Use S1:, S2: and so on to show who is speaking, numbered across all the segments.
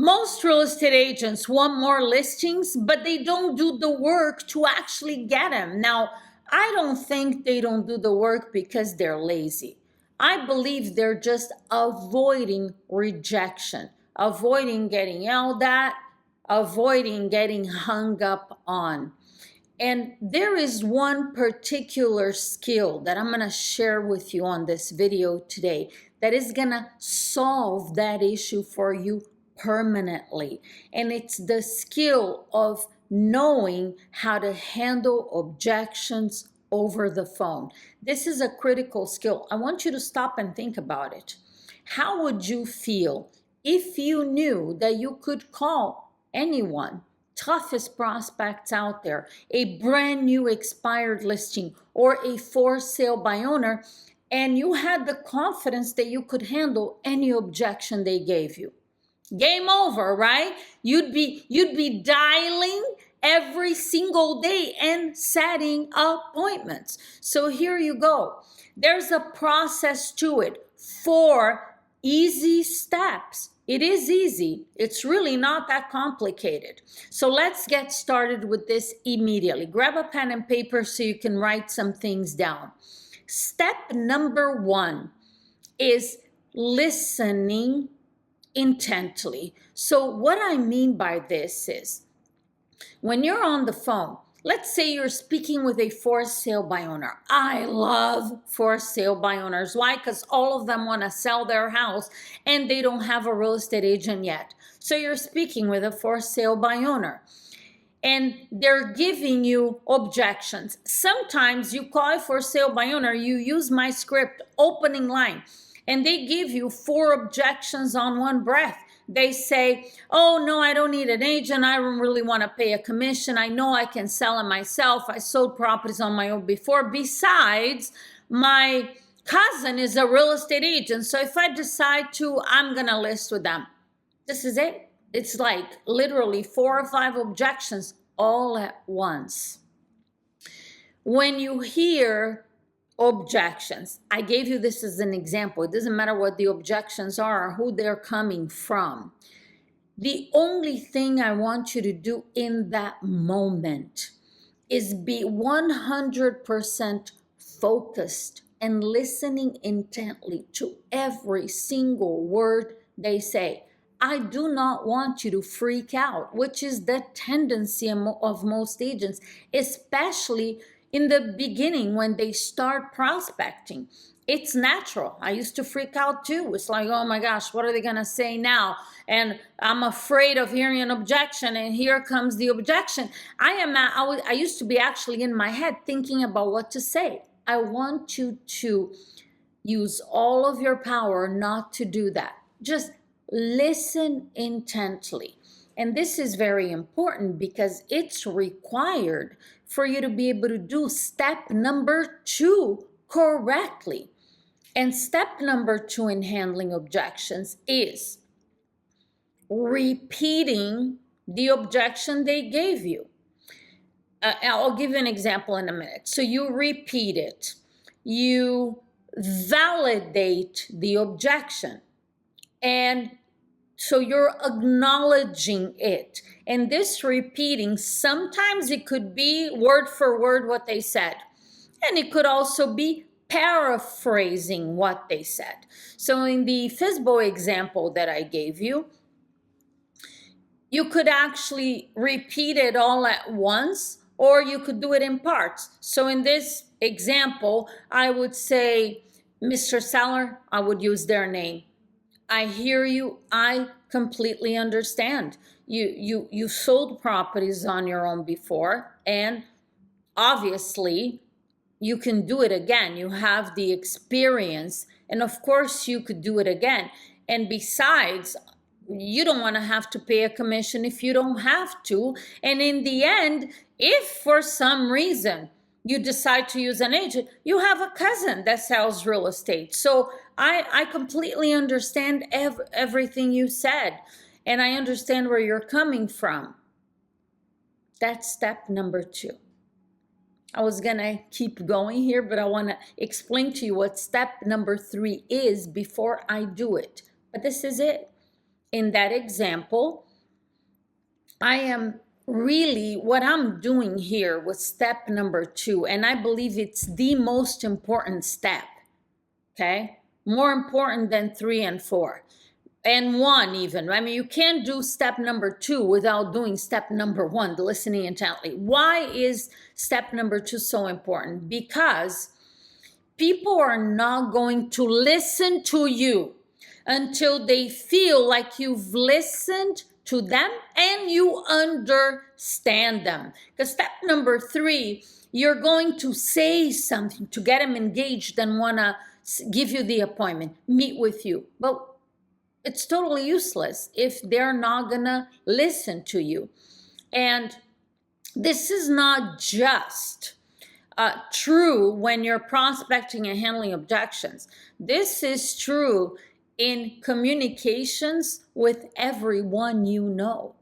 S1: Most real estate agents want more listings, but they don't do the work to actually get them. Now, I don't think they don't do the work because they're lazy. I believe they're just avoiding rejection, avoiding getting yelled at, avoiding getting hung up on. And there is one particular skill that I'm going to share with you on this video today that is going to solve that issue for you permanently. And it's the skill of knowing how to handle objections over the phone. This is a critical skill. I want you to stop and think about it. How would you feel if you knew that you could call anyone, toughest prospects out there, a brand new expired listing or a for sale by owner, and you had the confidence that you could handle any objection they gave you? Game over, right? You'd be dialing every single day and setting appointments. So here you go. There's a process to it. 4 easy steps. It is easy. It's really not that complicated. So let's get started with this immediately. Grab a pen and paper so you can write some things down. Step number 1 is listening intently. So what I mean by this is, when you're on the phone, let's say you're speaking with a for sale by owner. I love for sale by owners. Why? Because all of them want to sell their house and they don't have a real estate agent yet. So you're speaking with a for sale by owner and they're giving you objections. Sometimes you call a for sale by owner, you use my script opening line, and they give you 4 objections on one breath. They say, oh, no, I don't need an agent. I don't really want to pay a commission. I know I can sell it myself. I sold properties on my own before. Besides, my cousin is a real estate agent. So if I decide to, I'm going to list with them. This is it. It's like literally 4 or 5 objections all at once. When you hear objections, I gave you this as an example. It doesn't matter what the objections are or who they're coming from. The only thing I want you to do in that moment is be 100% focused and listening intently to every single word they say. I do not want you to freak out, which is the tendency of most agents, especially in the beginning when they start prospecting. It's natural. I used to freak out too. It's like, oh my gosh, what are they gonna say now? And I'm afraid of hearing an objection, and here comes the objection. I used to be actually in my head thinking about what to say. I want you to use all of your power not to do that. Just listen intently. And this is very important because it's required for you to be able to do step number 2 correctly. And step number 2 in handling objections is repeating the objection they gave you. I'll give you an example in a minute. So you repeat it. You validate the objection. And so you're acknowledging it. And this repeating, sometimes it could be word for word what they said. And it could also be paraphrasing what they said. So in the FSBO example that I gave you, you could actually repeat it all at once, or you could do it in parts. So in this example, I would say, Mr. Seller, I would use their name. I hear you. I completely understand. You sold properties on your own before, and obviously you can do it again. You have the experience, and of course you could do it again. And besides, you don't want to have to pay a commission if you don't have to. And in the end, if for some reason you decide to use an agent, you have a cousin that sells real estate. So I completely understand everything you said, and I understand where you're coming from. That's step number 2. I was gonna keep going here, but I wanna explain to you what step number 3 is before I do it. But this is it. in that example, I am really, what I'm doing here with step number 2, and I believe it's the most important step, okay? More important than 3 and 4. And 1 even. I mean, you can't do step number 2 without doing step number 1, the listening intently. Why is step number 2 so important? Because people are not going to listen to you until they feel like you've listened to them and you understand them. Because step number 3, you're going to say something to get them engaged and want to give you the appointment, meet with you. But it's totally useless if they're not gonna listen to you. And this is not just true when you're prospecting and handling objections. This is true in communications with everyone you know.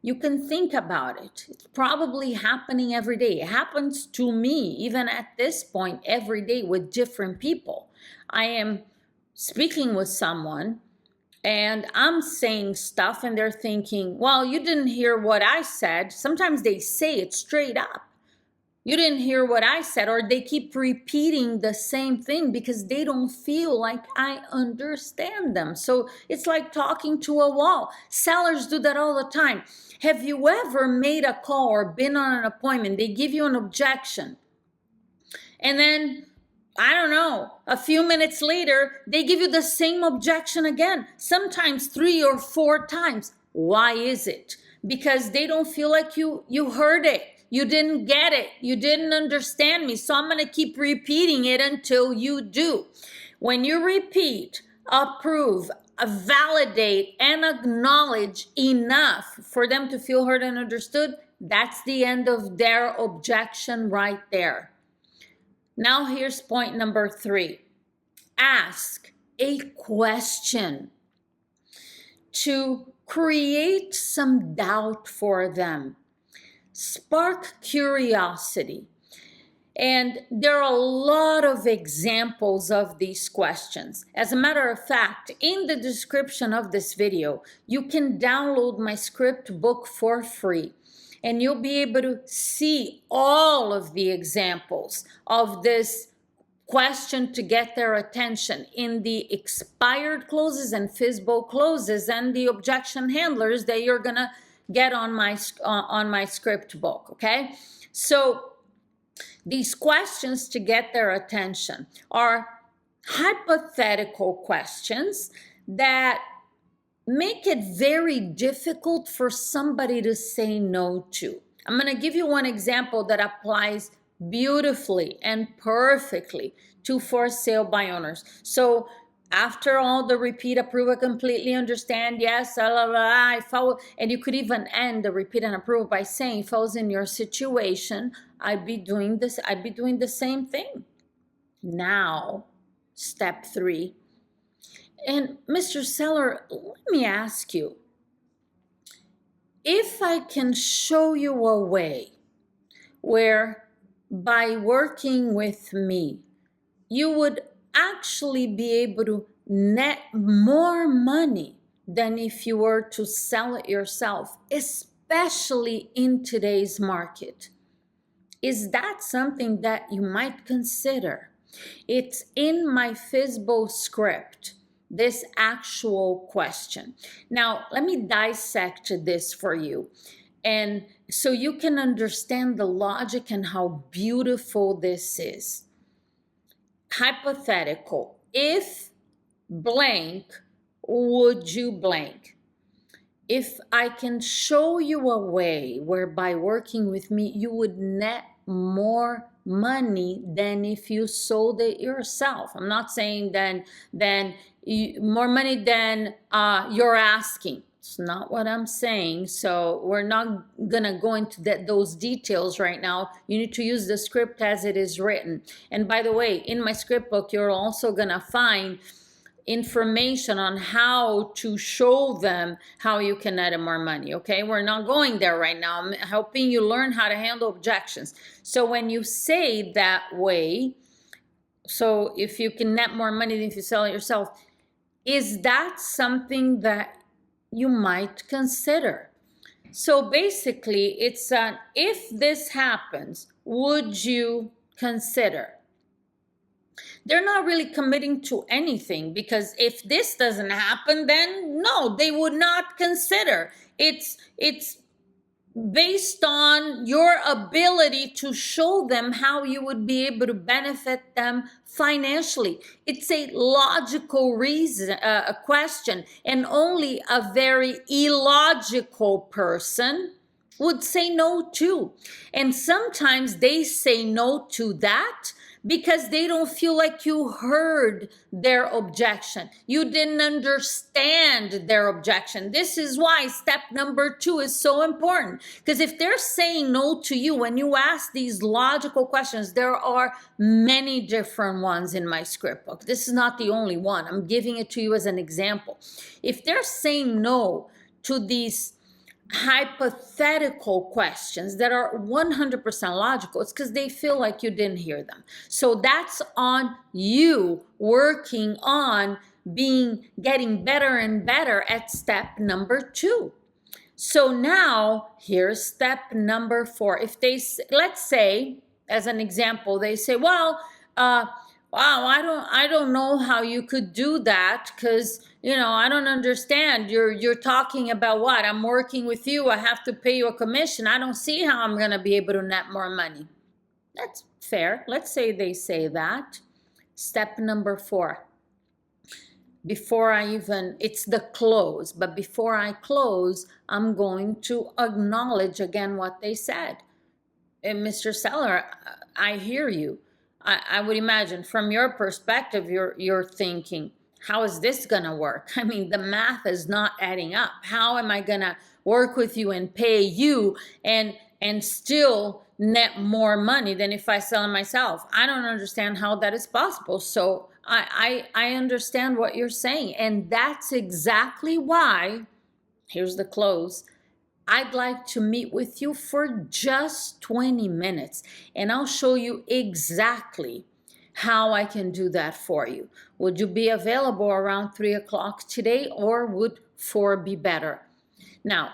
S1: You can think about it. It's probably happening every day. It happens to me, even at this point, every day with different people. I am speaking with someone and I'm saying stuff and they're thinking, well, you didn't hear what I said. Sometimes they say it straight up. You didn't hear what I said, or they keep repeating the same thing because they don't feel like I understand them. So it's like talking to a wall. Sellers do that all the time. Have you ever made a call or been on an appointment? They give you an objection. And then, I don't know, a few minutes later, they give you the same objection again, sometimes 3 or 4 times. Why is it? Because they don't feel like you heard it. You didn't get it. You didn't understand me. So I'm going to keep repeating it until you do. When you repeat, approve, validate, and acknowledge enough for them to feel heard and understood, that's the end of their objection right there. Now here's point number 3. Ask a question to create some doubt for them. Spark curiosity. And there are a lot of examples of these questions. As a matter of fact, in the description of this video, you can download my script book for free. And you'll be able to see all of the examples of this question to get their attention in the expired closes and FISBO closes and the objection handlers that you're gonna get on my script book, okay? So these questions to get their attention are hypothetical questions that make it very difficult for somebody to say no to. I'm going to give you one example that applies beautifully and perfectly to for sale by owners. So after all the repeat, approve, I completely understand, yes, I follow, and you could even end the repeat and approve by saying, if I was in your situation, I'd be doing the same thing. Now, step 3. And Mr. Seller, let me ask you, if I can show you a way where by working with me, you would actually be able to net more money than if you were to sell it yourself, especially in today's market. Is that something that you might consider? It's in my FISBO script, this actual question. Now, let me dissect this for you. And so you can understand the logic and how beautiful this is. Hypothetical. If blank, would you blank? If I can show you a way where by working with me, you would net more money than if you sold it yourself. I'm not saying more money than you're asking. It's not what I'm saying. So we're not gonna go into those details right now. You need to use the script as it is written. And by the way, in my script book, you're also gonna find information on how to show them how you can net more money, okay? We're not going there right now. I'm helping you learn how to handle objections. So when you say that way, so if you can net more money than if you sell it yourself, is that something that you might consider. So basically, it's if this happens, would you consider? They're not really committing to anything, because if this doesn't happen, then no, they would not consider. It's based on your ability to show them how you would be able to benefit them financially. It's a logical reason, a question, and only a very illogical person would say no to. And sometimes they say no to that because they don't feel like you heard their objection. You didn't understand their objection. This is why step number 2 is so important. Because if they're saying no to you when you ask these logical questions, there are many different ones in my script book. This is not the only one. I'm giving it to you as an example. If they're saying no to these hypothetical questions that are 100% logical, it's because they feel like you didn't hear them. So that's on you working on getting better and better at step number 2. So now here's step number 4. If they, let's say, as an example, they say, well, wow, I don't know how you could do that, because I don't understand. You're talking about what? I'm working with you. I have to pay you a commission. I don't see how I'm going to be able to net more money. That's fair. Let's say they say that. Step number 4. Before I even, it's the close, but before I close, I'm going to acknowledge again what they said. And Mr. Seller, I hear you. I would imagine from your perspective, you're thinking, how is this going to work? I mean, the math is not adding up. How am I going to work with you and pay you and still net more money than if I sell it myself? I don't understand how that is possible. So I understand what you're saying. And that's exactly why, here's the close, I'd like to meet with you for just 20 minutes, and I'll show you exactly how I can do that for you. Would you be available around 3 o'clock today, or would 4 be better? Now,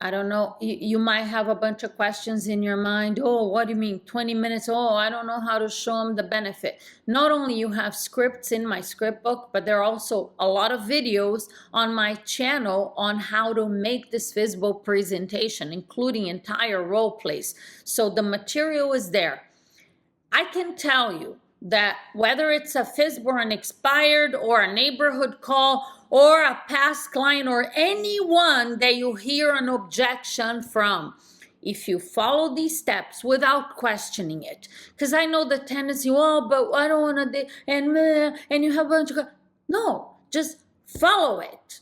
S1: I don't know, you might have a bunch of questions in your mind. Oh, what do you mean 20 minutes? Oh, I don't know how to show them the benefit. Not only you have scripts in my script book, but there are also a lot of videos on my channel on how to make this visible presentation, including entire role plays. So the material is there. I can tell you that whether it's a FISB or an expired or a neighborhood call or a past client or anyone that you hear an objection from, if you follow these steps without questioning it, because I know the tendency, oh, but I don't want to, and you have a bunch of, no, just follow it.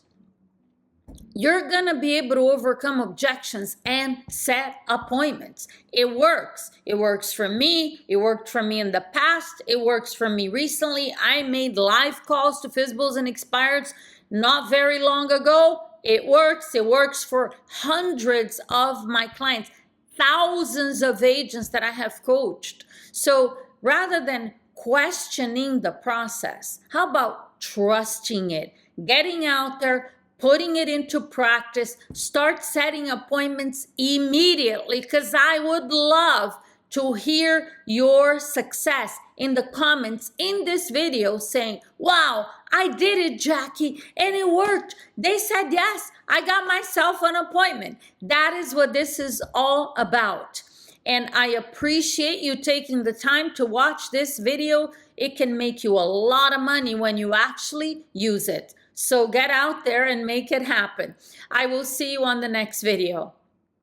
S1: You're going to be able to overcome objections and set appointments. It works. It works for me. It worked for me in the past. It works for me recently. I made live calls to FISBs and expireds not very long ago. It works. It works for hundreds of my clients, thousands of agents that I have coached. So rather than questioning the process, how about trusting it, getting out there, putting it into practice, start setting appointments immediately, because I would love to hear your success in the comments in this video saying, wow, I did it, Jackie, and it worked. They said yes, I got myself an appointment. That is what this is all about. And I appreciate you taking the time to watch this video. It can make you a lot of money when you actually use it. So get out there and make it happen. I will see you on the next video.